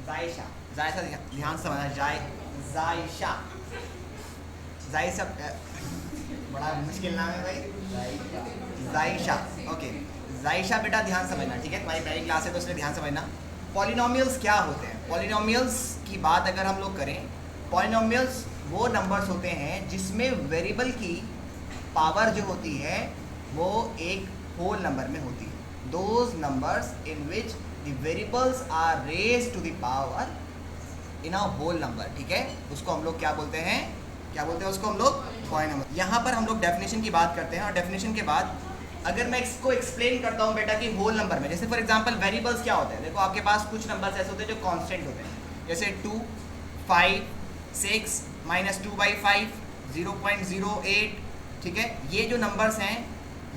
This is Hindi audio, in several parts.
जायशा, जायशा ध्यान से समझना, जायशा, जायशा बड़ा मुश्किल नाम है भाई, जायशा। ओके, जायशा बेटा ध्यान समझना, ठीक है, तुम्हारी पहली क्लास है तो इसलिए ध्यान समझना। पॉलिनोमियल्स क्या होते हैं? पॉलिनोमियल्स की बात अगर हम लोग करें, पॉलिनोमियल्स वो नंबर्स होते हैं जिसमें वेरिएबल की पावर जो होती है वो एक होल नंबर में होती है। Those numbers in which the variables are raised to the power in a whole number, ठीक है, उसको हम लोग क्या बोलते हैं, क्या बोलते हैं उसको हम लोग? पॉलिनोमियल। यहाँ पर हम लोग डेफिनेशन की बात करते हैं, और डेफिनेशन के बाद अगर मैं इसको एक्सप्लेन करता हूँ बेटा कि होल नंबर में, जैसे फॉर एग्जांपल वेरिएबल्स क्या होते हैं, देखो आपके पास कुछ नंबर्स ऐसे होते हैं जो कांस्टेंट होते हैं, जैसे 2, 5, 6, -2/5, 0.08, ठीक है, ये जो नंबर्स हैं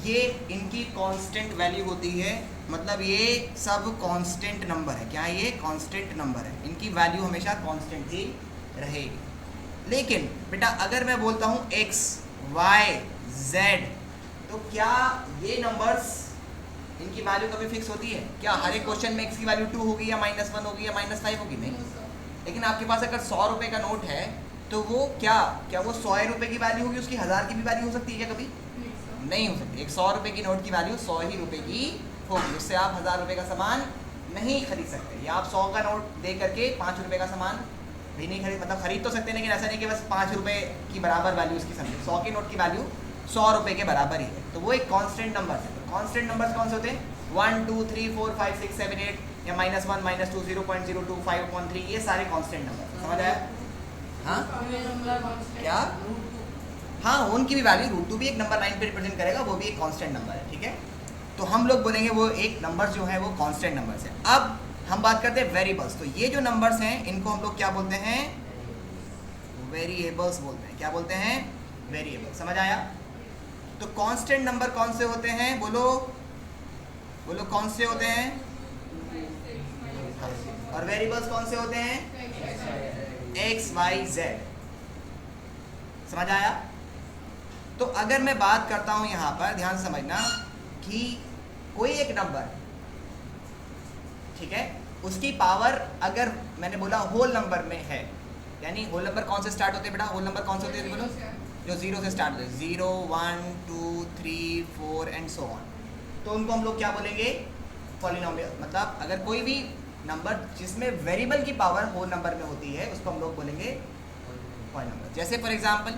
ये इनकी कांस्टेंट वैल्यू होती है, मतलब ये सब कांस्टेंट नंबर है। क्या ये कांस्टेंट नंबर है? इनकी वैल्यू हमेशा कांस्टेंट ही रहेगी। लेकिन बेटा अगर मैं बोलता हूँ x, y, z, तो क्या ये नंबर्स इनकी वैल्यू कभी फिक्स होती है? क्या हर एक क्वेश्चन में x की वैल्यू 2 होगी या -1 होगी या -5 होगी? नहीं। लेकिन आपके पास अगर 100 रुपये का नोट है तो वो क्या वो 100 रुपये की वैल्यू होगी, उसकी 1000 की भी वैल्यू हो सकती है क्या? कभी नहीं हो सकती। एक 100 रुपये की नोट की वैल्यू 100 ही रुपये की होगी, उससे आप 1000 रुपये का सामान नहीं खरीद सकते। या आप 100 का नोट दे करके 5 रुपये का सामान भी नहीं खरीद, मतलब खरीद तो सकते हैं, लेकिन ऐसा नहीं कि बस 5 रुपये की बराबर वैल्यू उसकी समझे। 100 की नोट की वैल्यू 100 रुपये के बराबर ही है, तो वो एक कांस्टेंट नंबर है। कांस्टेंट नंबर्स कौन से होते हैं? 1, 2, 3, 4, 5, 6, 7, 8 या -1, -2, 0.02, 5/3, ये सारे कांस्टेंट नंबर। समझ आया? हाँ क्या? हाँ, उनकी भी वैल्यू √2 भी एक नंबर 9 पे रिप्रेजेंट करेगा, वो भी एक कांस्टेंट नंबर है, ठीक है। तो हम लोग बोलेंगे वो एक नंबर जो है वो कांस्टेंट नंबर्स है। अब हम बात करते हैं वेरिएबल्स। तो ये जो नंबर्स हैं इनको हम लोग क्या बोलते हैं? वेरिएबल्स बोलते हैं। क्या बोलते हैं? वेरिएबल। समझ आया? तो कांस्टेंट नंबर कौन से होते हैं? बोलो बोलो, कौन से होते हैं? और वेरिएबल्स कौन से होते हैं? x, y, z। समझ आया? तो अगर मैं बात करता हूं यहां पर, ध्यान समझना, कि कोई एक नंबर, ठीक है, उसकी पावर अगर मैंने बोला होल नंबर में है, यानी होल नंबर कौन से स्टार्ट होते हैं बेटा? होल नंबर कौन से होते हैं बोलो? जो 0 से स्टार्ट होते हैं, 0, 1, 2, 3, 4 एंड सो ऑन, तो उनको हम लोग क्या बोलेंगे? पॉलिनोमियल। मतलब अगर कोई भी नंबर जिसमें वेरिएबल की पावर होल नंबर में होती है उसको हम लोग बोलेंगे पॉलिनोमियल। जैसे फॉर एग्जांपल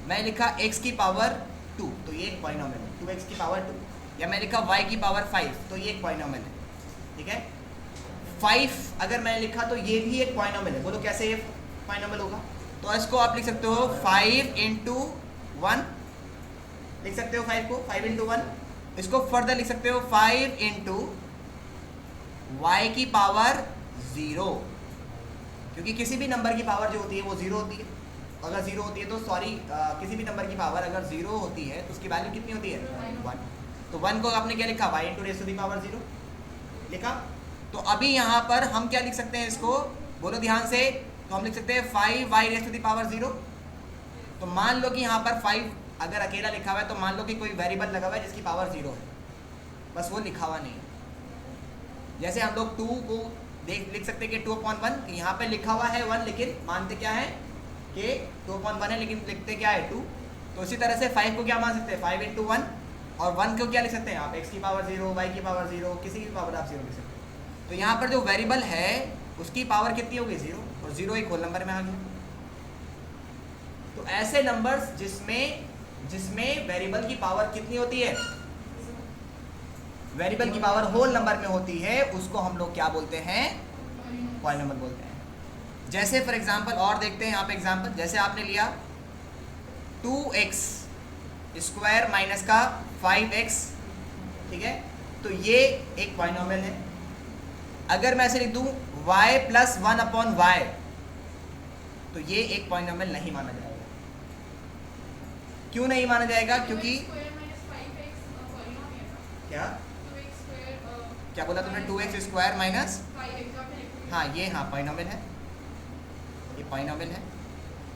मैं लिखा x की पावर 2, तो ये एक पॉलिनोमियल है, 2x की पावर 2। या मैं लिखा y की पावर 5, तो ये एक पॉलिनोमियल है, ठीक है। 5 अगर मैंने लिखा तो ये भी एक पॉलिनोमियल है। बोलो कैसे ये पॉलिनोमियल होगा? तो इसको आप लिख सकते हो 5 × 1, लिख सकते हो 5 को 5 × 1। इसको फर्दर लिख सकते हो 5 × y की पावर 0, क्योंकि किसी भी नंबर की पावर जो होती है वो 0 होती है। अगर 0 होती है तो किसी भी नंबर की पावर अगर 0 होती है तो उसकी वैल्यू कितनी होती है? 1। तो 1 को आपने क्या लिखा? y × raised to the power 0 लिखा। तो अभी यहाँ पर हम क्या लिख सकते हैं इसको? बोलो ध्यान से। तो हम लिख सकते हैं 5y raised to the power 0। तो मान लो कि यहाँ पर 5 अगर अकेला लिखा हुआ है, तो मान लो कि कोई वेरिएबल लगा हुआ है जिसकी पावर 0 है, बस वो लिखा हुआ नहीं है। जैसे हम लोग 2 को लिख सकते हैं कि 2/1, कि यहाँ पे लिखा हुआ है 1, लेकिन मानते क्या है कि 2/1 है, लेकिन लिखते क्या है 2। तो इसी तरह से 5 को क्या मान सकते हैं? 5 × 1। और 1 को क्या लिख सकते हैं आप? x की पावर 0, y की पावर 0, किसी की पावर आप 0 लिख सकते हैं। तो यहाँ पर जो वेरिएबल है उसकी पावर कितनी होगी? 0, और 0 एक होल नंबर में आ गया। तो ऐसे नंबर्स जिसमें वेरिएबल की पावर कितनी होती है? वेरिएबल की पावर होल नंबर में होती है, उसको हम लोग क्या बोलते हैं? पॉलिनोमियल बोलते हैं। जैसे फॉर एग्जांपल और देखते हैं यहाँ पे एग्जांपल। जैसे आपने लिया 2x स्क्वायर माइनस का 5x, ठीक है, तो ये एक पॉलिनोमियल है। अगर मैं ऐसे लिख दूं y + 1/y, तो ये एक पॉलिनोमियल नहीं माना जाएगा। क्यों नहीं माना जाएगा? क्योंकि क्या बोला तुमने? 2x स्क्वायर माइनस, हाँ ये हाँ पॉलिनोमियल है, ये पॉलिनोमियल है।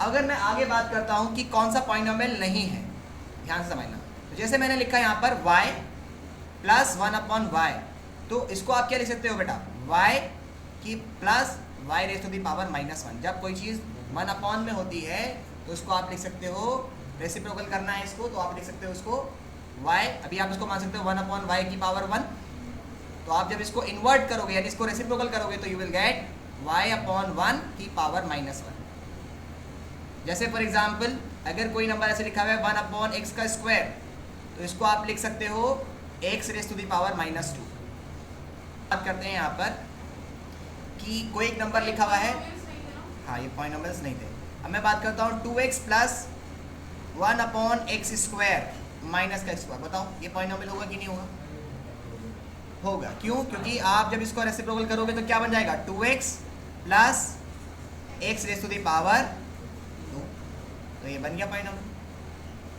अगर मैं आगे बात करता हूँ कि कौन सा पॉलिनोमियल नहीं है, ध्यान से समझना। तो जैसे मैंने लिखा यहाँ पर y + 1/y, तो इसको आप क्या लिख सकते हो बेटा? y कि plus y raise to the power -1। जब कोई चीज़ 1 अपॉन में होती है तो उसको आप लिख सकते हो, रेसिप्रोकल करना है इसको तो आप लिख सकते हो उसको y, अभी आप इसको मान सकते हो 1 अपॉन y की पावर 1। तो आप जब इसको इन्वर्ट करोगे यानी इसको रेसिप्रोकल करोगे तो you will gate y upon 1 की पावर -1। जैसे फॉर एग्जाम्पल अगर कोई नंबर ऐसे लिखा हुआ है 1 अपॉन एक्स का स्क्वायर, तो इसको आप लिख सकते हो x raise to the power -2। बात करते हैं यहाँ पर कि कोई एक नंबर लिखा हुआ है, हाँ ये पॉलिनोमियल्स नहीं थे। अब मैं बात करता हूँ 2x plus 1 upon x square minus का स्क्वायर। बताओ ये पॉलिनोमियल होगा कि नहीं होगा? होगा। क्यों? क्योंकि आप जब इसको रेसिप्रोकल करोगे तो क्या बन जाएगा 2x plus x raise to the power 2। तो ये बन गया पॉलिनोमियल।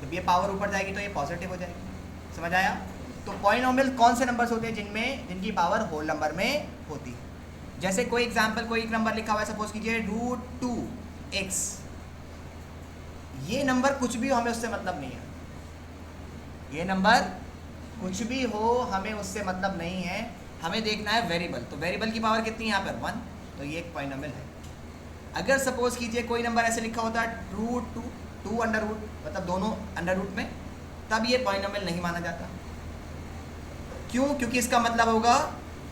जब ये पावर ऊपर जाएगी तो ये पॉजिटिव हो जाएगी। समझ आया? तो पॉलिनोमियल कौन से नंबर्स होते हैं जिनकी पावर होल नंबर में होती है? जैसे कोई एग्जांपल, कोई एक नंबर लिखा हुआ है, सपोज कीजिए √2x। ये नंबर कुछ भी हो हमें उससे मतलब नहीं है, ये नंबर कुछ भी हो हमें उससे मतलब नहीं है, हमें देखना है वेरिएबल। तो वेरिएबल की पावर कितनी है यहाँ पर 1, तो ये एक पॉलिनोमियल है। अगर सपोज कीजिए कोई नंबर ऐसे लिखा होता है √2 अंडर रूट, मतलब दोनों अंडर रूट में, तब ये पॉलिनोमियल नहीं माना जाता। क्यों? क्योंकि इसका मतलब होगा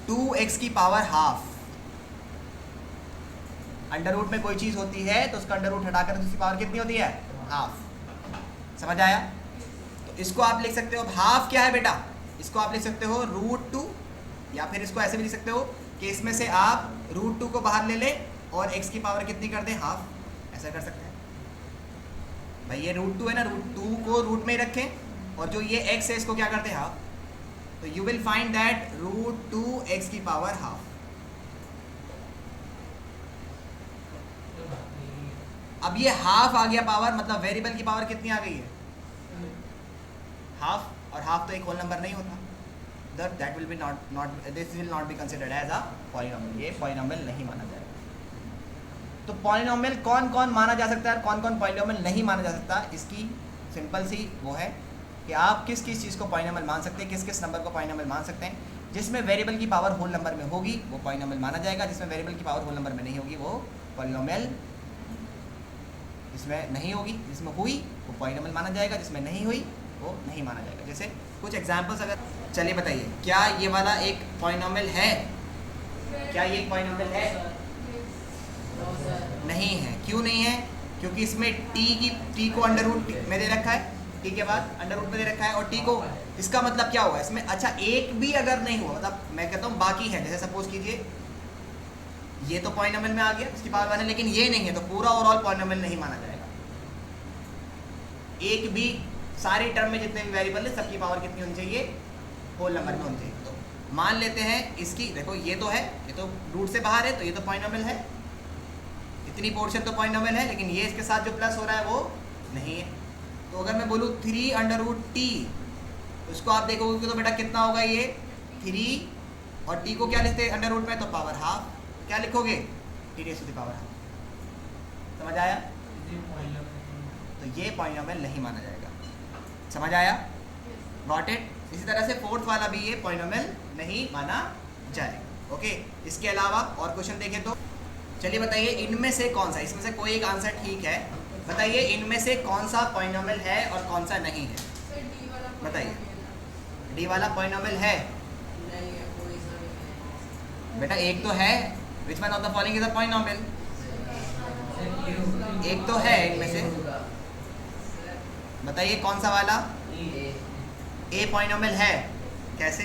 2x की पावर हाफ। अंडर रूट में कोई चीज़ होती है तो उसका अंडर रूट हटाकर उसकी पावर कितनी होती है? हाफ। समझ आया? तो इसको आप लिख सकते हो, हाफ क्या है बेटा? इसको आप लिख सकते हो √2, या फिर इसको ऐसे भी लिख सकते हो कि इसमें से आप √2 को बाहर ले लें और x की पावर कितनी कर दें? हाफ। ऐसा कर सकते हैं भाई। ये √2 है ना, √2 को रूट में ही रखें और जो ये x है इसको क्या कर दें? हाफ। तो you will find that √2x की पावर हाफ। अब ये हाफ आ गया पावर, मतलब वेरिएबल की पावर कितनी आ गई है? हाफ। और हाफ तो एक होल नंबर नहीं होता, that will be this will not be considered as a polynomial. ये पॉलिनोमियल नहीं माना जाएगा। तो पॉलिनोमियल कौन कौन माना जा सकता है और कौन कौन पॉलिनोमियल नहीं माना जा सकता, इसकी सिंपल सी वो है कि आप किस किस चीज़ को पॉलिनोमियल मान सकते हैं, किस किस नंबर को पॉलिनोमियल मान सकते हैं। जिसमें वेरिएबल की पावर होल नंबर में होगी वो पॉलिनोमियल माना जाएगा, जिसमें वेरिएबल की पावर होल नंबर में नहीं होगी वो पॉलिनोमियल, जिसमें नहीं होगी, जिसमें हुई वो पॉलिनोमियल माना जाएगा, जिसमें नहीं हुई वो नहीं माना जाएगा। जैसे कुछ एग्जांपल्स अगर, चलिए बताइए, क्या ये वाला एक पॉलिनोमियल है? क्या ये एक पॉलिनोमियल है? नहीं है। क्यों नहीं है? क्योंकि इसमें t को अंडर रूट में दे रखा है, t के बाद अंडर रूट में दे रखा है, और t को, इसका मतलब क्या हुआ इसमें? अच्छा, एक भी अगर नहीं हुआ, मतलब मैं कहता हूँ बाकी है, जैसे सपोज कीजिए ये तो पॉलिनोमियल में आ गया, इसकी पावर 1 है, लेकिन ये नहीं है, तो पूरा ओवरऑल पॉलिनोमियल नहीं माना जाएगा। एक भी, सारी टर्म में जितने भी वेरिएबल है सबकी पावर कितनी होनी चाहिए? होल नंबर में होनी चाहिए। तो मान लेते हैं इसकी, देखो ये तो है, ये तो रूट से बाहर है, तो ये तो पॉलिनोमियल है, इतनी पोर्शन तो पॉलिनोमियल है, लेकिन ये इसके साथ जो प्लस हो रहा है वो नहीं है। तो अगर मैं बोलूँ 3 अंडर रूट t, उसको आप देखोगे तो बेटा कितना होगा? ये 3, और t को क्या लिखते हैं अंडर रूट में? तो पावर हाफ। क्या लिखोगे? t raise to the power half. समझ आया? तो ये पॉलिनोमियल नहीं माना जाएगा। समझ आया? Got it? इसी तरह से फोर्थ वाला भी ये पॉलिनोमियल नहीं माना जाएगा। ओके, इसके अलावा और क्वेश्चन देखें तो, चलिए बताइए इनमें से कौन सा, इसमें से कोई एक आंसर ठीक है, बताइए इनमें से कौन सा पॉलिनोमियल है और कौन सा नहीं है? बताइए। डी वाला पॉलिनोमियल है बेटा, एक तो है। Which one of the following is a polynomial? एक तो है इनमें से, बताइए कौन सा वाला? ए पॉलिनोमियल है। कैसे?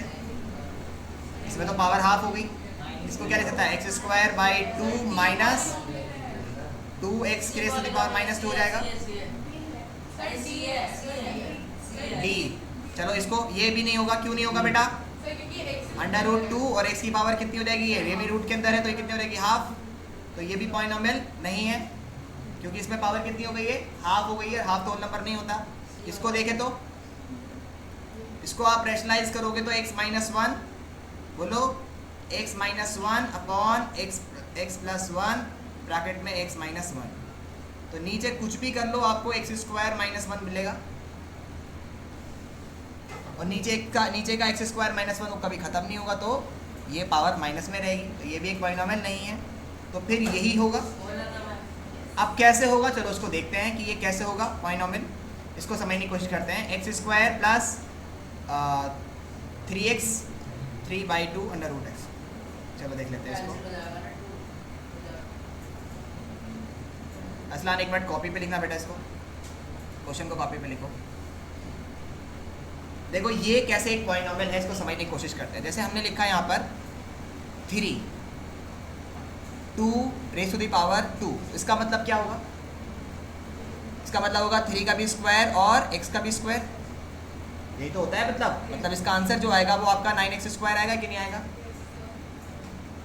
इसमें तो पावर हाफ हो गई, इसको क्या लिख सकता है? x square by 2 minus 2x की रेज़ टू द पावर -2 हो जाएगा। डी। चलो इसको, ये भी नहीं होगा। क्यों नहीं होगा बेटा? अंडर रूट 2 और x की पावर कितनी हो जाएगी? ये भी रूट के अंदर है, तो ये कितनी हो जाएगी? हाफ। तो ये भी पॉलिनोमियल नहीं है, क्योंकि इसमें पावर कितनी हो गई है? हाफ हो गई है। हाफ तो होल नंबर नहीं होता। इसको देखें तो, इसको आप रैशनलाइज करोगे तो x -1, बोलो x -1 upon x plus 1 bracket में x -1। तो नीचे कुछ भी कर लो आपको x स्क्वायर -1 मिलेगा, और नीचे का x स्क्वायर -1 वो कभी ख़त्म नहीं होगा, तो ये पावर माइनस में रहेगी, तो ये भी एक पॉलिनॉमियल नहीं है, तो फिर यही होगा। अब कैसे होगा, चलो उसको देखते हैं कि ये कैसे होगा पॉलिनॉमियल। इसको समझने की कोशिश करते हैं। X square plus 3x 3/2 under root x. चलो देख लेते हैं इसको। असलान एक मिनट कॉपी पे लिखना बेटा, इसको क्वेश्चन को कॉपी पे लिखो। देखो ये कैसे एक पॉलिनॉमियल है, इसको समझने की कोशिश करते हैं। जैसे हमने लिखा है यहाँ पर 3 2 रेज़ टू द पावर 2, इसका मतलब क्या होगा? इसका मतलब होगा 3 का भी स्क्वायर और x का भी स्क्वायर, यही तो होता है। मतलब इसका आंसर जो आएगा वो आपका 9x स्क्वायर आएगा कि नहीं आएगा?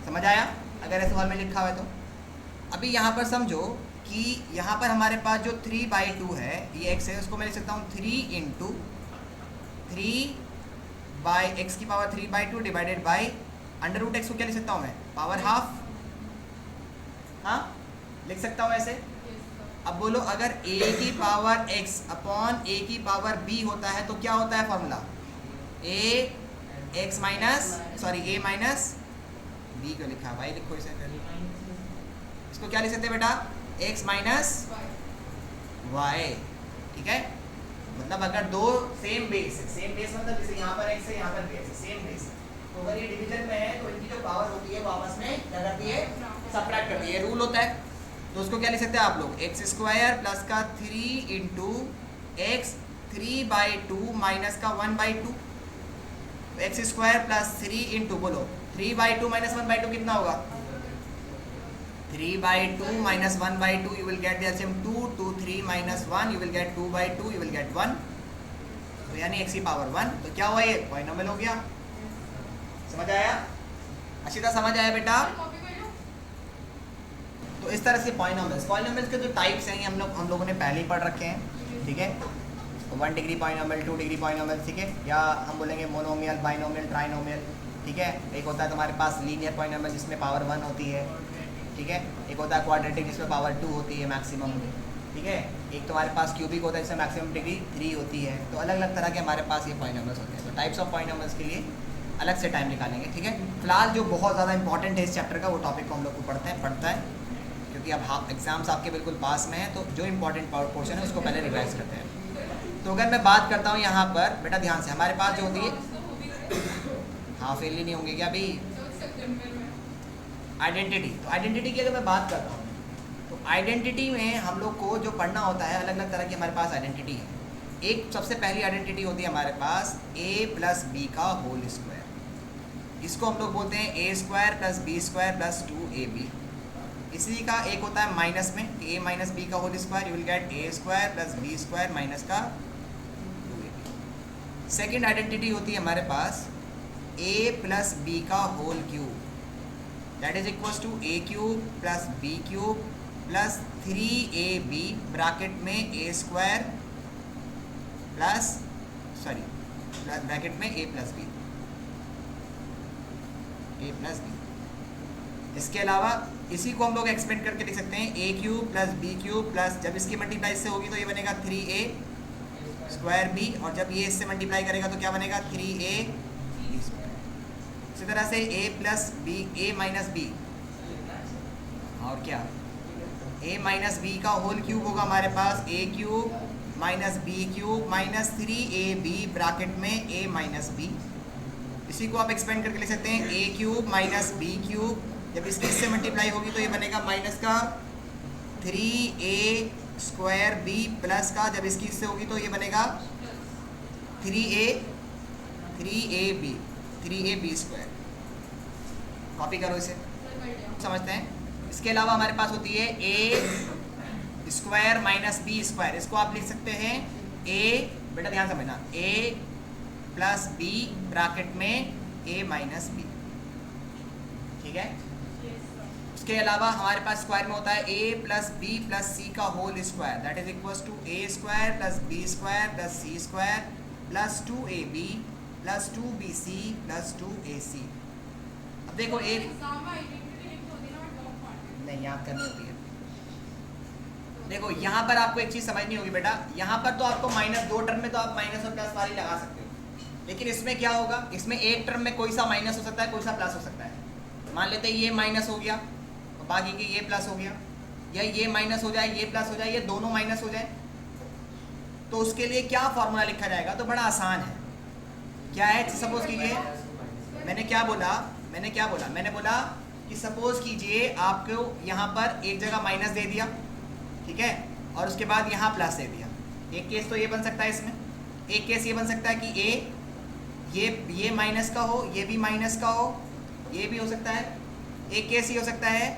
समझ आया? अगर ऐसे फॉर्म में लिखा हुआ है तो। अभी यहाँ पर समझो कि यहाँ पर हमारे पास जो 3/2 है, ये x है, उसको मैं लिख सकता हूँ 3 इंटू 3/x की power 3/2 divided by under root x को क्या लिख सकता हूँ मैं? Power half. हाँ लिख सकता हूँ ऐसे। अब बोलो अगर a की पावर x अपॉन a की पावर b होता है तो क्या होता है फॉर्मूला? a माइनस b को लिखा भाई, लिखो इसे। इसको क्या लिख सकते हैं बेटा? x माइनस y, ठीक है। मतलब अगर दो सेम बेस है, सेम बेस मतलब जैसे यहाँ पर x है, यहाँ पर बेस है, सेम बेस है, तो अगर ये डिवीजन में है तो इनकी जो पावर होती है वो आपस में क्या करती है? सबट्रैक्ट करती है। ये रूल होता है। तो उसको क्या लिख सकते हैं आप लोग? एक्स स्क्वायर प्लस का 3 इंटू एक्स 3/2 माइनस का 1/2। एक्स स्क्वायर प्लस 3 इंटू, बोलो 3/2 माइनस 1/2 कितना होगा? 3/2 minus 1/2, you will get the LCM 2, 2 3 minus 1, you will gate 2/2, you will gate 1, तो यानी x की पावर 1। तो क्या हुआ? ये पॉलिनॉमियल हो गया। समझ आया? अच्छी तरह समझ आया बेटा? तो इस तरह से पॉलिनॉमियल्स के जो टाइप्स हैं ये हम लोगों ने पहले ही पढ़ रखे हैं, ठीक है। 1 डिग्री पॉलिनॉमियल, 2 डिग्री पॉलिनॉमियल, ठीक है, या हम बोलेंगे मोनोमियल, बाइनोमियल, ट्राइनोमियल, ठीक है। एक होता है तुम्हारे पास लीनियर पॉलिनॉमियल जिसमें पावर 1 होती है, ठीक है। एक होता है क्वाड्रेटिक जिसमें पावर 2 होती है मैक्सिमम, ठीक है। एक तुम्हारे पास क्यूबिक होता है जिसमें मैक्सिमम डिग्री 3 होती है। तो अलग अलग तरह के हमारे पास ये पॉलिनॉमियल्स होते हैं। तो टाइप्स ऑफ पॉलिनॉमियल्स के लिए अलग से टाइम निकालेंगे, ठीक है। फिलहाल जो बहुत ज़्यादा इंपॉर्टेंट है इस चैप्टर का वो टॉपिक को हम लोग को पढ़ता है, क्योंकि अब एग्जाम्स आपके बिल्कुल पास में है, तो जो इंपॉर्टेंट पोर्शन है उसको पहले रिवाइज करते हैं। तो अगर मैं बात करता हूँ यहाँ पर बेटा ध्यान से, हमारे पास जो होती है, हाँ फेल ही नहीं होंगे क्या अभी? आइडेंटिटी। तो आइडेंटिटी की अगर मैं बात करता हूँ तो आइडेंटिटी में हम लोग को जो पढ़ना होता है, अलग अलग तरह की हमारे पास आइडेंटिटी है। एक सबसे पहली आइडेंटिटी होती है हमारे पास a प्लस बी का होल स्क्वायर। इसको हम लोग बोलते हैं a square plus B square plus 2ab। इसी का एक होता है माइनस में, a माइनस बी का whole square, you will get a square plus B square minus का 2ab। सेकेंड आइडेंटिटी होती है हमारे पास a प्लस बी का whole cube, that is equals to a cube plus b cube plus 3ab bracket में a स्क्वायर प्लस ब्रैकेट में a प्लस बी। इसके अलावा इसी को हम लोग एक्सपेंड करके लिख सकते हैं a cube plus b cube plus, जब इसकी मल्टीप्लाई इससे होगी तो ये बनेगा 3a स्क्वायर b, और जब ये इससे मल्टीप्लाई करेगा तो क्या बनेगा? 3a b square. इसी तरह से a plus B, a minus b, और क्या a माइनस बी का होल क्यूब होगा हमारे पास a cube minus B cube minus 3ab bracket में a माइनस बी। इसी को आप एक्सपेंड करके लिख सकते हैं a cube minus B cube, जब इसकी इससे मल्टीप्लाई होगी तो ये बनेगा माइनस का 3a स्क्वायर b प्लस का, जब इसकी इससे होगी तो ये बनेगा 3ab स्क्वायर। कॉपी करो इसे, समझते हैं। इसके अलावा हमारे पास होती है a square minus B square. इसको आप लिख सकते हैं a, बेटा ध्यान समझना, a प्लस बी ब्रैकेट में a माइनस बी, ठीक है। उसके अलावा हमारे पास स्क्वायर में होता है a प्लस बी प्लस सी का whole square, that is equals to a square plus B square plus C square plus 2ab plus 2bc plus 2ac। अब देखो एक नहीं याद करनी होती है। देखो यहाँ पर आपको एक चीज़ समझनी होगी बेटा, यहाँ पर तो आपको माइनस 2 टर्म में तो आप माइनस और प्लस वाली लगा सकते हो, लेकिन इसमें क्या होगा, इसमें एक टर्म में कोई सा माइनस हो सकता है, कोई सा प्लस हो सकता है। मान लेते हैं ये माइनस हो गया और बाकी के ये प्लस हो गया, या ये माइनस हो जाए ये प्लस हो जाए, ये दोनों माइनस हो जाए, तो उसके लिए क्या फॉर्मूला लिखा जाएगा? तो बड़ा आसान है। क्या है? सपोज कीजिए, मैंने क्या बोला, मैंने बोला कि सपोज कीजिए आपको यहाँ पर एक जगह माइनस दे दिया, ठीक है, और उसके बाद यहाँ प्लस दे दिया। एक केस तो ये बन सकता है, इसमें एक केस ये बन सकता है कि ये माइनस का हो, ये भी माइनस का हो, ये भी हो सकता है। एक केस ये हो सकता है,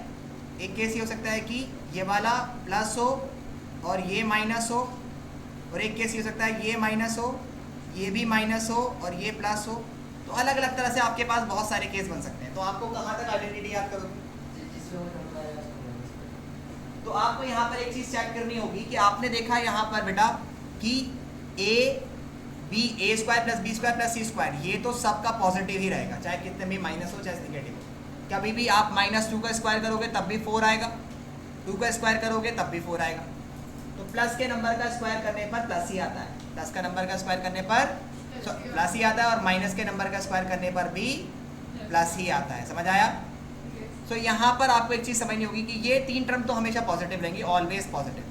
एक केस ये हो सकता है कि ये वाला प्लस हो और ये माइनस हो, और एक केस ये हो सकता है ये माइनस हो, ये भी माइनस हो और ये प्लस हो। तो अलग अलग तरह से आपके पास बहुत सारे केस बन सकते हैं। तो आपको कहाँ तक आइडेंटिटी याद करोगे? तो आपको यहाँ पर एक चीज़ चेक करनी होगी कि आपने देखा यहाँ पर बेटा कि A square plus B square plus C square, ये तो सबका पॉजिटिव ही रहेगा, चाहे कितने भी माइनस हो चाहे नेगेटिव हो। कभी भी आप -2 का स्क्वायर करोगे तब भी 4 आएगा, 2 का स्क्वायर करोगे तब भी 4 आएगा। तो प्लस के नंबर का स्क्वायर करने पर प्लस ही आता है, प्लस का नंबर का स्क्वायर करने पर प्लस ही आता है, और माइनस के नंबर का स्क्वायर करने पर भी प्लस ही आता है। समझ आया? तो यहाँ पर आपको एक चीज़ समझनी होगी कि ये 3 टर्म तो हमेशा पॉजिटिव रहेंगी, ऑलवेज पॉजिटिव।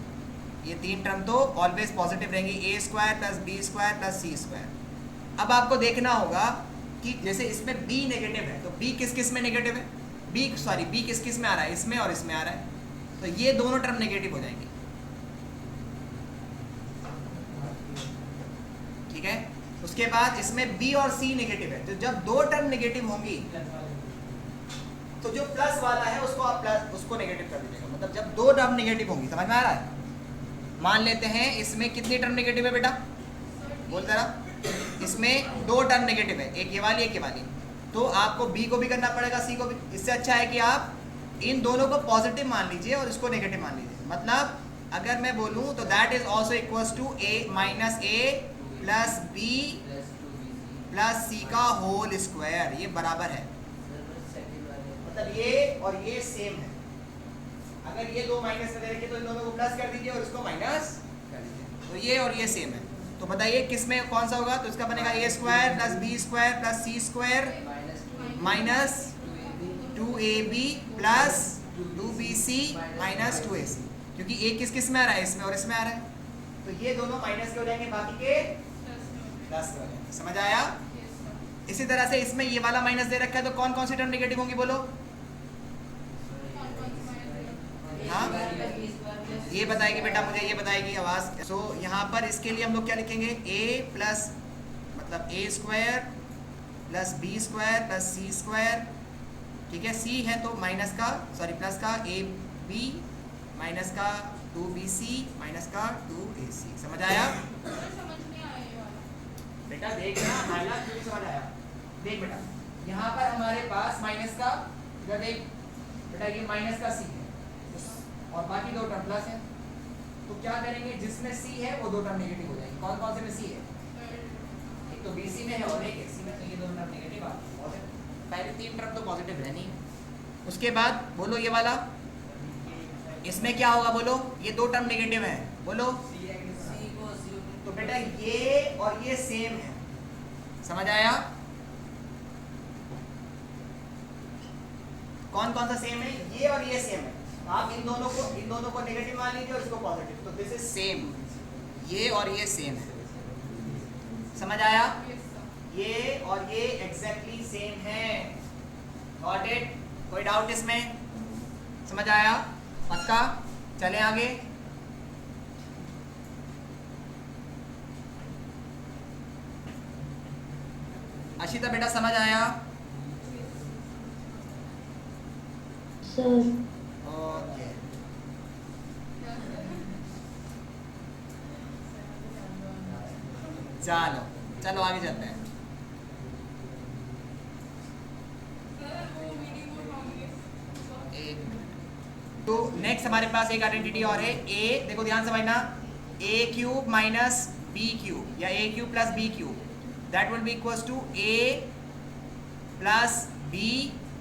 ये 3 टर्म तो ऑलवेज पॉजिटिव रहेंगी, A square plus B square plus C square. अब आपको देखना होगा कि जैसे इसमें बी नेगेटिव है, तो बी किस किस में नेगेटिव है? बी किस किस में आ रहा है? इसमें और इसमें आ रहा है, तो ये दोनों टर्म नेगेटिव हो जाएंगे, ठीक है। उसके बाद इसमें बी और सी नेगेटिव है, तो जब 2 टर्म नेगेटिव होंगी तो जो प्लस वाला है उसको आप प्लस उसको नेगेटिव कर दीजिएगा। मतलब जब 2 टर्म नेगेटिव होंगी, समझ में आ रहा है? मान लेते हैं इसमें कितनी टर्म नेगेटिव है बेटा, बोल जरा। इसमें 2 टर्म नेगेटिव है, एक ये वाली एक ये वाली, तो आपको बी को भी करना पड़ेगा, सी को भी। इससे अच्छा है कि आप इन दोनों को पॉजिटिव मान लीजिए और इसको नेगेटिव मान लीजिए। मतलब अगर मैं बोलूं तो that is also equals to a minus A plus B plus सी का होल स्क्वायर, ये बराबर है। मतलब ये और ये सेम है। अगर ये 2 माइनस में दे रखे तो इन दोनों को प्लस कर दीजिए और इसको माइनस कर दीजिए, तो ये और ये सेम है। तो बताइए किस में कौन सा होगा? तो इसका बनेगा A square plus B square plus C square minus 2ab plus 2bc minus 2ac, क्योंकि ए किस किस में आ रहा है? इसमें और इसमें आ रहा है, तो ये दोनों माइनस के हो जाएंगे, बाकी के प्लस के हो जाएंगे। समझ आया? इसी तरह से इसमें ये वाला माइनस दे रखा है, तो कौन कौन सी टर्म नेगेटिव होंगी बोलो? हाँ, ये बताएगी बेटा मुझे, ये बताएगी आवाज। सो यहाँ पर इसके लिए हम लोग क्या लिखेंगे? a प्लस मतलब a square plus B square plus C square, ठीक है। c है तो माइनस का प्लस का ab माइनस का 2bc माइनस का 2ac। समझ आया बेटा? देखना माइनस क्यों समझ आया? देख बेटा, यहाँ पर हमारे पास माइनस का, इधर देख बेटा, ये माइनस का c है और बाकी 2 टर्म प्लस है। तो क्या करेंगे? जिसमें c है वो 2 टर्म नेगेटिव हो जाएंगे। कौन कौन से में c है? एक तो bc में है और एक ac में, तो ये 2 टर्म नेगेटिव आते हैं। पहले 3 टर्म तो पॉजिटिव रहनी है। उसके बाद बोलो ये वाला, इसमें क्या होगा बोलो? ये 2 टर्म नेगेटिव है, बोलो। तो बेटा ये और ये सेम है, समझ आया? कौन कौन सा सेम है? ये और ये सेम है। आप इन दोनों को नेगेटिव मान लीजिए और इसको पॉजिटिव, तो दिस इज सेम। ये और ये सेम है, समझ आया? ये और ये एग्जैक्टली सेम है। Got it? कोई डाउट इसमें? समझ आया? पक्का? चलें आगे। अशिता बेटा समझ आया? सर ओके, चलो चलो आगे चलते हैं। एक मिनट। तो नेक्स्ट हमारे पास एक आइडेंटिटी और है a, देखो ध्यान से समझना, a cube minus B cube या a cube plus b cube, that will be equals to a plus b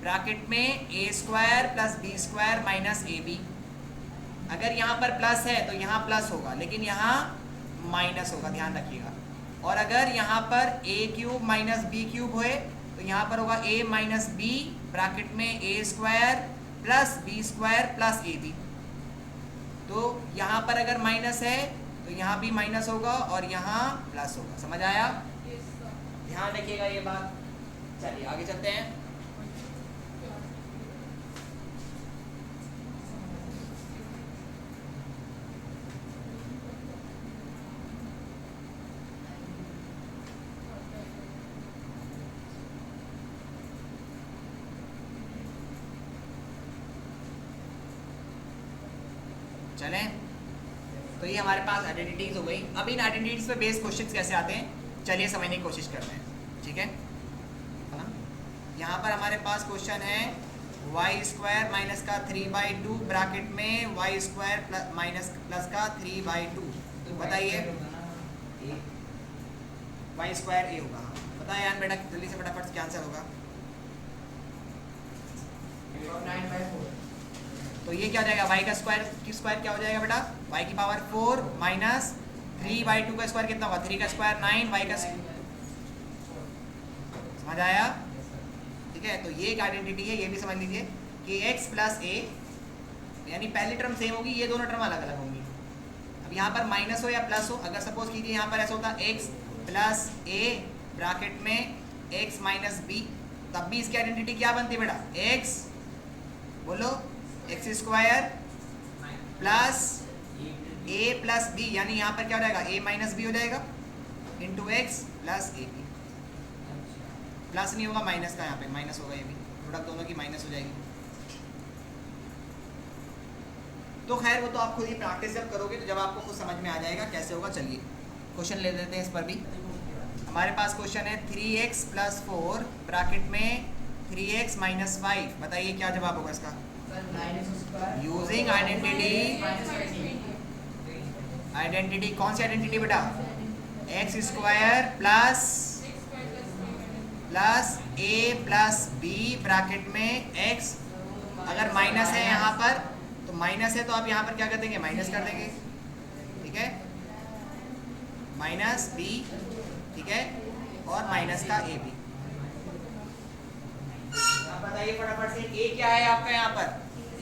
bracket में a square plus b square minus ab। अगर यहाँ पर प्लस है तो यहाँ प्लस होगा, लेकिन यहाँ माइनस होगा, ध्यान रखिएगा। और अगर यहाँ पर a cube minus B cube होए तो यहाँ पर होगा a माइनस बी ब्रैकेट में a square plus B square plus A B. तो यहाँ पर अगर माइनस है तो यहाँ भी माइनस होगा और यहाँ प्लस होगा। समझ आया? ध्यान रखिएगा ये बात। चलिए आगे चलते हैं। चलें, तो ये हमारे पास आइडेंटिटीज हो गई। अब इन आइडेंटिटीज पे बेस्ड क्वेश्चंस कैसे आते हैं चलिए समझने की कोशिश करते हैं। ठीक है ना? यहाँ पर हमारे पास क्वेश्चन है वाई स्क्वायर माइनस का 3/2 ब्रैकेट में वाई स्क्वायर माइनस प्लस का 3/2। बताइए वाई स्क्वायर ए होगा। बताए यार बेटा जल्दी से फटाफट क्या आंसर होगा? तो ये क्या हो जाएगा? y का स्क्वायर क्या हो जाएगा बेटा? y की पावर 4 माइनस 3/2 का स्क्वायर कितना होगा? 3 का स्क्वायर 9, y का समझ आया? ठीक है, तो ये एक आइडेंटिटी है, ये भी समझ लीजिए कि x प्लस a यानी पहली टर्म सेम होगी, ये दोनों टर्म अलग अलग होंगी। अब यहाँ पर माइनस हो या प्लस हो, अगर सपोज कीजिए यहाँ पर ऐसा होता x प्लस a ब्रैकेट में x माइनस b, तब भी इसकी आइडेंटिटी क्या बनती है बेटा? x बोलो एक्स स्क्वायर प्लस ए प्लस बी, यानी यहाँ पर क्या हो जाएगा? ए माइनस बी हो जाएगा into X plus A B. Plus नहीं होगा माइनस का, यहाँ पे माइनस होगा, ये भी प्रोडक्ट दोनों की माइनस हो जाएगी। तो खैर वो तो आप खुद ही प्रैक्टिस जब करोगे तो जब आपको खुद समझ में आ जाएगा कैसे होगा। चलिए क्वेश्चन ले लेते हैं इस पर भी। हमारे पास क्वेश्चन है 3x प्लस 4 ब्रैकेट में 3x माइनस 5। बताइए क्या जवाब होगा इसका? यूजिंग आइडेंटिटी कौन सी आइडेंटिटी बेटा? एक्स स्क्वायर प्लस ए प्लस बी ब्रैकेट में एक्स, अगर माइनस है यहाँ पर तो माइनस है तो आप यहाँ पर क्या कर देंगे? माइनस कर देंगे। ठीक है, माइनस बी, ठीक है, और माइनस का ए बी। बताइए फटाफट से ए क्या है आपका? यहाँ पर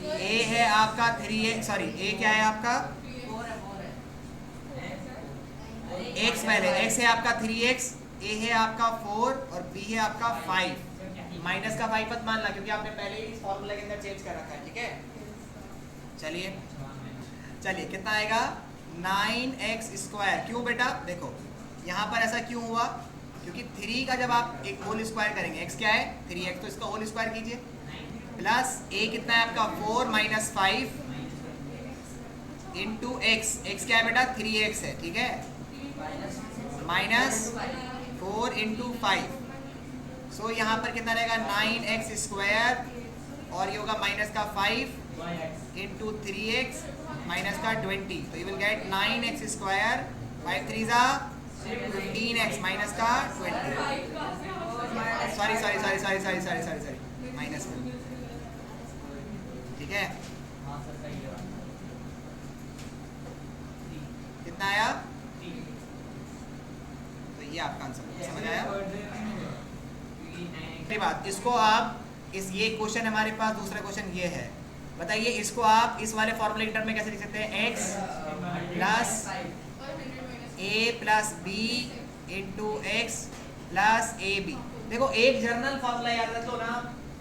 ए है आपका 3x, सॉरी ए क्या है आपका? x, पहले x है आपका 3x, a है आपका 4 और b है आपका 5। माइनस का 5 मत मानना क्योंकि आपने पहले ही इस फॉर्मूला के अंदर चेंज कर रखा है। ठीक है, चलिए कितना आएगा? 9x square. क्यों बेटा? देखो यहाँ पर ऐसा क्यों हुआ? क्योंकि 3 का जब आप एक होल स्क्वायर करेंगे, x क्या है? 3x, तो इसका होल स्क्वायर कीजिए प्लस a कितना है आपका? 4 माइनस 5 इंटू एक्स। एक्स क्या है बेटा? 3x है। ठीक है, माइनस 4 इंटू 5, सो यहाँ पर कितना रहेगा? 9x स्क्वायर और ये होगा माइनस का 5 इंटू 3x माइनस का 20, तो you will gate 9x square 5 3 जा 15x माइनस का 20। सॉरी माइनस में। ठीक है, कितना आया? तो ये आपका आंसर समझ आया? बात इसको आप ये क्वेश्चन हमारे पास, दूसरा क्वेश्चन ये है। बताइए इसको आप इस वाले फॉर्मूले टर्म में कैसे लिख सकते हैं? x plus a plus b into X plus A B. देखो एक जर्नल फॉर्मूला याद रख लो ना,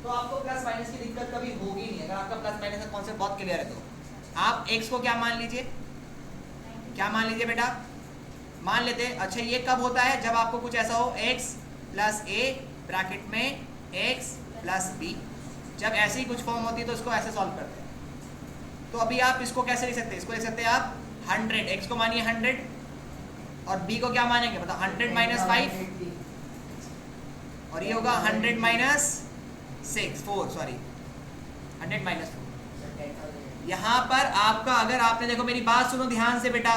तो आपको प्लस माइनस की दिक्कत कभी होगी नहीं। अगर आपका प्लस माइनस का कॉन्सेप्ट बहुत क्लियर है तो आप x को क्या मान लीजिए? क्या मान लीजिए बेटा? मान लेते हैं। अच्छा ये कब होता है? जब आपको कुछ ऐसा हो x प्लस a ब्रैकेट में x प्लस b। जब ऐसी ही कुछ फॉर्म होती है तो इसको ऐसे सॉल्व करते हैं। तो अभी आप इसको कैसे लिख सकते हैं? इसको लिख सकते हैं आप 100, x को मानिए 100 और b को क्या मानेंगे? मतलब 100 माइनस 5 और ये होगा 100 माइनस 4, सॉरी 100 माइनस 4। यहाँ पर आपका, अगर आपने, देखो मेरी बात सुनो ध्यान से बेटा,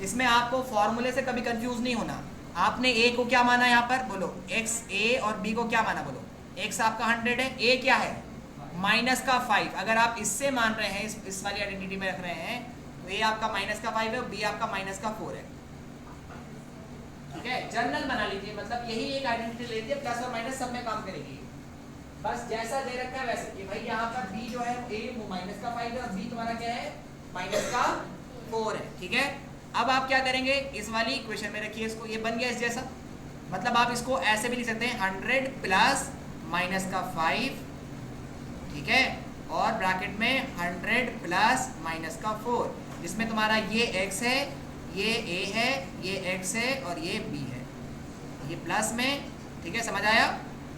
इसमें आपको फॉर्मूले से कभी कंफ्यूज नहीं होना। आपने a को क्या माना? यहाँ पर बोलो x a और b को क्या माना? बोलो x आपका 100 है, a क्या है? माइनस का 5। अगर आप इससे मान रहे हैं, इस वाली आइडेंटिटी में रख रहे हैं, तो a आपका माइनस का 5 है और b आपका माइनस का 4 है। ठीक है, जनरल बना लीजिए, मतलब यही एक आइडेंटिटी ले लीजिए, प्लस और माइनस सब में काम करेगी। बस जैसा दे रखा है वैसे कि भाई यहाँ पर b जो है a वो माइनस का 5 है और b तुम्हारा क्या है माइनस का 4 है। ठीक है, अब आप क्या करेंगे, इस वाली इक्वेशन में रखिए इसको, ये बन गया इस जैसा, मतलब आप इसको ऐसे भी लिख सकते हैं 100 प्लस माइनस का 5, ठीक है, और ब्रैकेट में 100 प्लस माइनस का 4, जिसमें तुम्हारा ये x है, ये a है, ये x है और ये b है, ये प्लस में। ठीक है, समझ आया?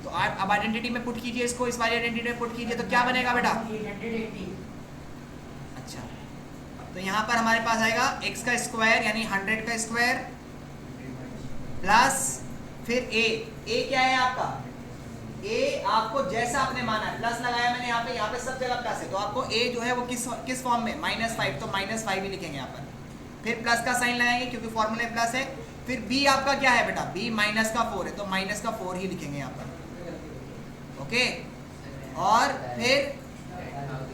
तो आप अब आइडेंटिटी में पुट कीजिए इसको, इस वाली आइडेंटिटी में पुट कीजिए तो क्या बनेगा बेटा? 180। अच्छा, तो यहाँ पर हमारे पास आएगा x का स्क्वायर यानी 100 का स्क्वायर प्लस फिर a क्या है आपका? a आपको जैसा आपने माना है, प्लस लगाया मैंने यहाँ पे सब जगह प्लस है, तो आपको a जो है वो किस फॉर्म में? -5, तो -5 ही लिखेंगे यहाँ पर, फिर प्लस का साइन लगाएंगे क्योंकि फॉर्मूले में प्लस है। फिर b आपका क्या है बेटा? b माइनस का 4 है, तो माइनस का 4 ही लिखेंगे यहाँ पर। ओके, और फिर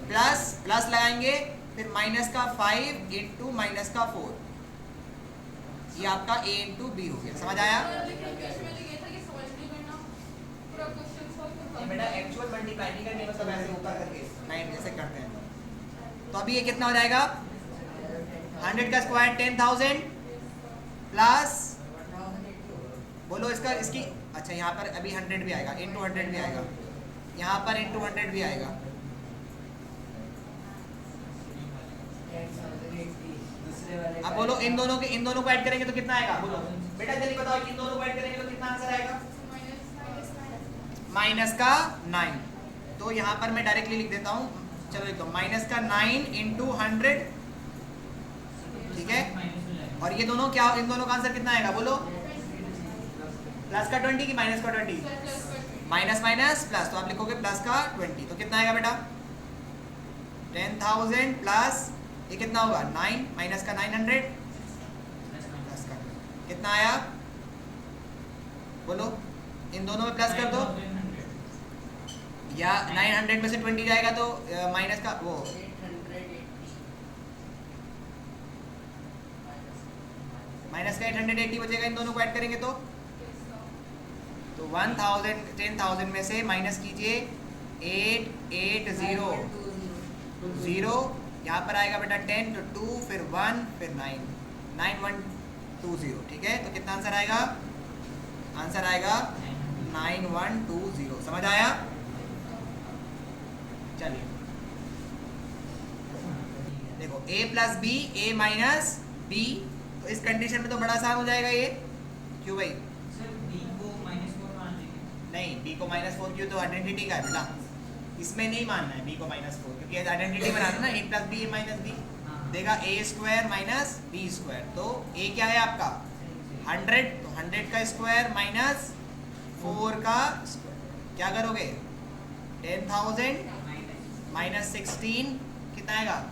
प्लस लगाएंगे, फिर माइनस का 5 इंटू माइनस का 4, ये आपका a इंटू बी हो गया। समझ आया? बेटा एक्चुअल मल्टीप्लाई नहीं करनी, मतलब ऐसे ऊपर करके 9 जैसे करते हैं। तो अभी ये कितना हो जाएगा? 100 का स्क्वायर 10,000 प्लस, बोलो इसकी, अच्छा यहाँ पर अभी 100 भी आएगा, इंटू 100 भी आएगा, यहाँ पर इंटू 100 भी आएगा। अब बोलो इन दोनों को ऐड करेंगे तो कितना आएगा? बोलो बेटा जल्दी बताओ, इन दोनों को ऐड करेंगे तो कितना आंसर आएगा? माइनस का 9। तो यहाँ पर मैं डायरेक्टली लिख देता हूँ, चलो लिख दो, माइनस का 9 इंटू 100, ठीक है, और ये दोनों क्या, इन दोनों का आंसर कितना आएगा? बोलो प्लस का 20 की माइनस का 20? माइनस माइनस प्लस, तो आप लिखोगे प्लस का 20, तो कितना आएगा बेटा? 10,000 प्लस ये कितना होगा? 9 माइनस का 900 प्लस का कितना आया? बोलो इन दोनों में प्लस कर दो, या 900 में से 20 जाएगा तो माइनस का वो माइनस का 880 बचेगा, इन दोनों को ऐड करेंगे तो 10,000 में से माइनस कीजिए 880, 0 यहाँ पर आएगा बेटा 10, तो 2, फिर 1, फिर 9, 9120। ठीक है, तो कितना आंसर आएगा? आंसर आएगा 9120। समझ आया? चलिए देखो, a plus B, a minus B, तो इस कंडीशन में तो बड़ा आसान हो जाएगा ये। क्यों भाई? नहीं, b को -4 क्यों? तो आइडेंटिटी का है बेटा, इसमें नहीं मानना है b को -4, क्योंकि आइडेंटिटी बनाना ना, a plus B, a minus B देगा a square minus B square. तो a क्या है आपका? 100, तो 100 का स्क्वायर माइनस 4 का स्क्वायर, क्या करोगे? 10,000 माइनस 16 कितना आएगा?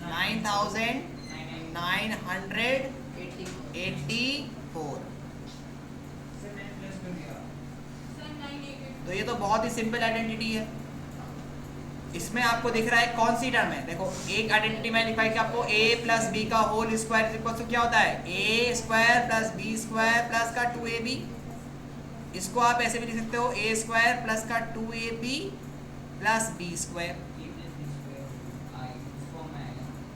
9,984। तो ये तो बहुत ही सिंपल आइडेंटिटी है। इसमें आपको दिख रहा है कौन सी टर्म है? देखो, एक आइडेंटिटी में लिखा है कि आपको a प्लस बी का होल स्क्वायर इक्वल टू क्या होता है? a square plus B square plus का 2ab। इसको आप ऐसे भी लिख सकते हो, a स्क्वायर प्लस का 2ab प्लस बी स्क्वायर।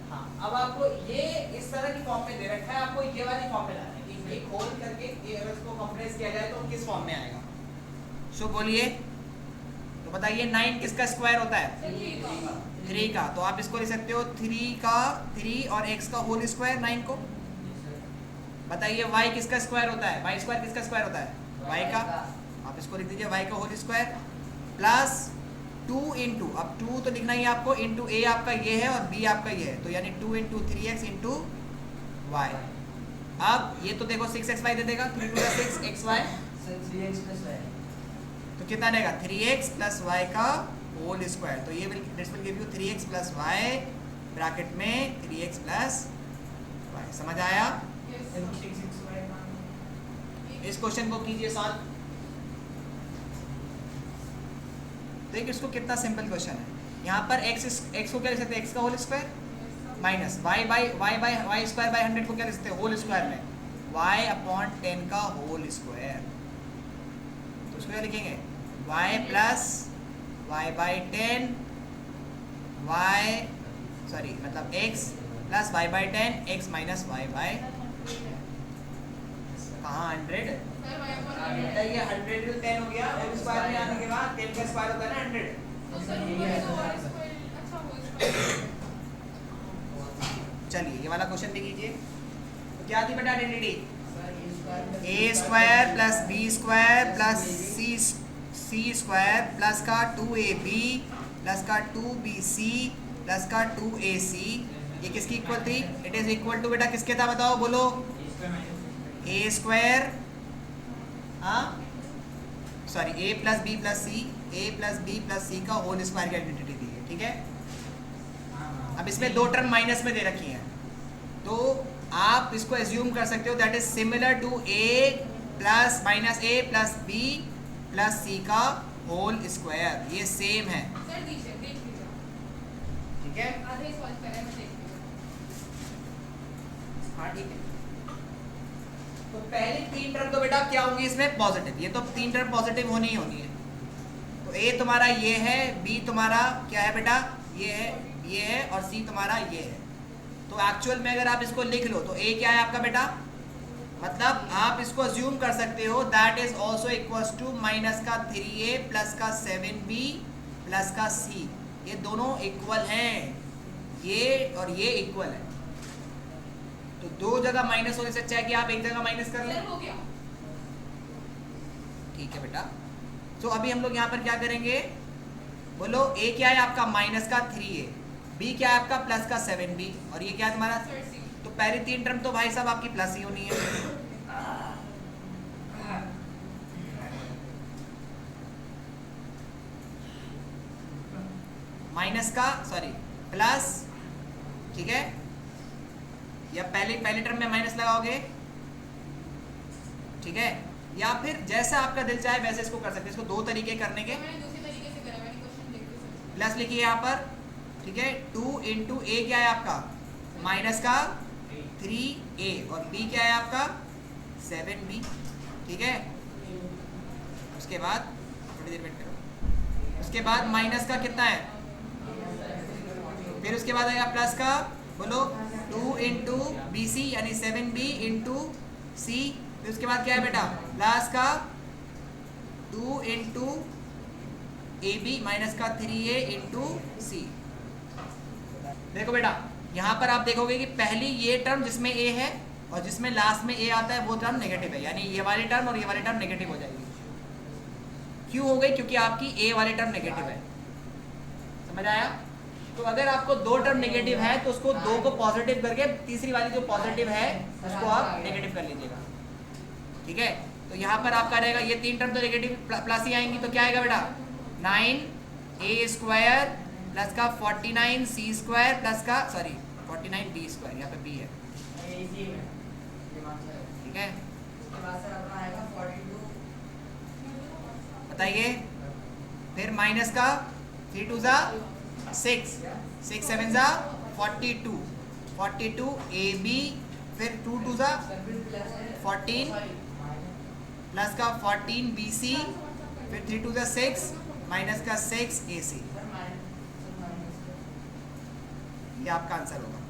हाँ, अब आपको ये इस तरह की फॉर्म में दे रखा है, आपको ये वाली फॉर्म में लाना है कि एक होल करके अगर इसको कंप्रेस किया जाए तो किस फॉर्म में आएगा। सो बोलिए, तो बताइए 9 किसका स्क्वायर होता है? 3 का। तो आप इसको लिख सकते हो 3 और x का होल स्क्वायर 9 को। बताइए y किसका स्क्वायर होता है? y स्क्वायर किसका स्क्वायर होता है? y का। आप इसको लिख दीजिए y का होल स्क्वायर प्लस 2 इंटू, अब 2 तो लिखना ही आपको, इंटू a आपका ये है और b आपका ये है, तो यानी 2 इंटू 3x इंटू y। अब ये तो देखो 6xy दे देगा, 3 2 6xy, तो कितना देगा? 3x प्लस y का होल स्क्वायर। तो ये this will give you 3x plus y bracket में 3x प्लस y। समझ आया? इस क्वेश्चन को कीजिए सॉल्व। देखिए इसको कितना सिंपल क्वेश्चन है। यहाँ पर x को क्या लिख सकते हैं? x का whole square minus y square by 100 को क्या लिख सकते हैं? होल स्क्वायर में y अपॉन 10 का होल स्क्वायर। तो उसको क्या लिखेंगे, y प्लस वाई बाई 10 मतलब x plus Y by 10 x minus Y by कहाँ 100 बेटा, ये 100 को 10 हो गया और स्क्वायर में आने के बाद 10 का स्क्वायर होता है ना 100। चलिए ये वाला क्वेश्चन देख लीजिए। तो क्या थी बेटा identity, A square plus B square plus C square plus का 2ab प्लस का 2bc प्लस का 2ac, ये किसकी इक्वल थी, इट इज इक्वल टू बेटा किसके था बताओ, बोलो, ए स्क्वायर सॉरी ए प्लस बी प्लस सी का होल स्क्वायर की आइडेंटिटी दी है, ठीक है। अब इसमें दो टर्म माइनस में दे रखी हैं, तो आप इसको एज्यूम कर सकते हो that is similar to A plus minus A plus B plus सी का होल स्क्वायर, ये सेम है, ठीक है। हाँ ठीक है। तो पहली तीन टर्म तो बेटा क्या होंगी इसमें, पॉजिटिव, ये तो तीन टर्म पॉजिटिव होनी ही होनी है। तो ए तुम्हारा ये है, बी तुम्हारा क्या है बेटा, ये है और सी तुम्हारा ये है। तो एक्चुअल में अगर आप इसको लिख लो तो ए क्या है आपका बेटा, मतलब आप इसको अज्यूम कर सकते हो that is also equals to minus का 3a प्लस का 7b प्लस का c, ये दोनों इक्वल हैं, ये और ये इक्वल है। तो दो जगह माइनस होने से अच्छा है कि आप एक जगह माइनस कर लें, ठीक है बेटा। तो अभी हम लोग यहाँ पर क्या करेंगे, बोलो ए क्या है आपका माइनस का 3a, बी क्या है आपका प्लस का 7b और ये क्या है तुम्हारा, तो पहली तीन टर्म तो भाई साहब आपकी प्लस ही होनी है। माइनस का सॉरी प्लस, ठीक है, या पहले टर्म में माइनस लगाओगे, ठीक है, या फिर जैसा आपका दिल चाहे वैसे इसको कर सकते हैं। इसको दो तरीके करने के, प्लस लिखिए यहाँ पर, ठीक है, 2 इंटू ए क्या है आपका माइनस का 3a और b क्या है आपका 7b, ठीक है। उसके बाद थोड़ी देर वेट करो, उसके बाद माइनस का कितना है, फिर उसके बाद आएगा प्लस का, बोलो 2 इंटू बी सी यानी 7b इंटू सी, फिर उसके बाद क्या है बेटा प्लस का 2 इंटू ए बी माइनस का 3a इंटू सी। देखो बेटा यहाँ पर आप देखोगे कि पहली ये टर्म जिसमें a है और जिसमें लास्ट में a आता है वो टर्म नेगेटिव है, यानी ये वाली टर्म और ये वाली टर्म नेगेटिव हो जाएगी। क्यों हो गई, क्योंकि आपकी a वाली टर्म नेगेटिव है, समझ आया। तो अगर आपको दो टर्म नेगेटिव है तो उसको दो को पॉजिटिव करके तीसरी वाली जो पॉजिटिव है उसको आप नेगेटिव कर लीजिएगा, ठीक है। तो यहाँ पर आपका रहेगा ये तीन टर्म तो नेगेटिव प्लस ही आएंगी, तो क्या आएगा बेटा 9a स्क्वायर प्लस का 49c स्क्वायर प्लस का 49b स्क्वायर, यहाँ पे b है, ठीक है। बताइए, फिर माइनस का 3 2 जा 6 6 7 जा 42 ab, फिर 2 2 जा 14 प्लस का 14 bc, फिर 3 2 जा 6 माइनस का 6 ac, ये आपका आंसर होगा।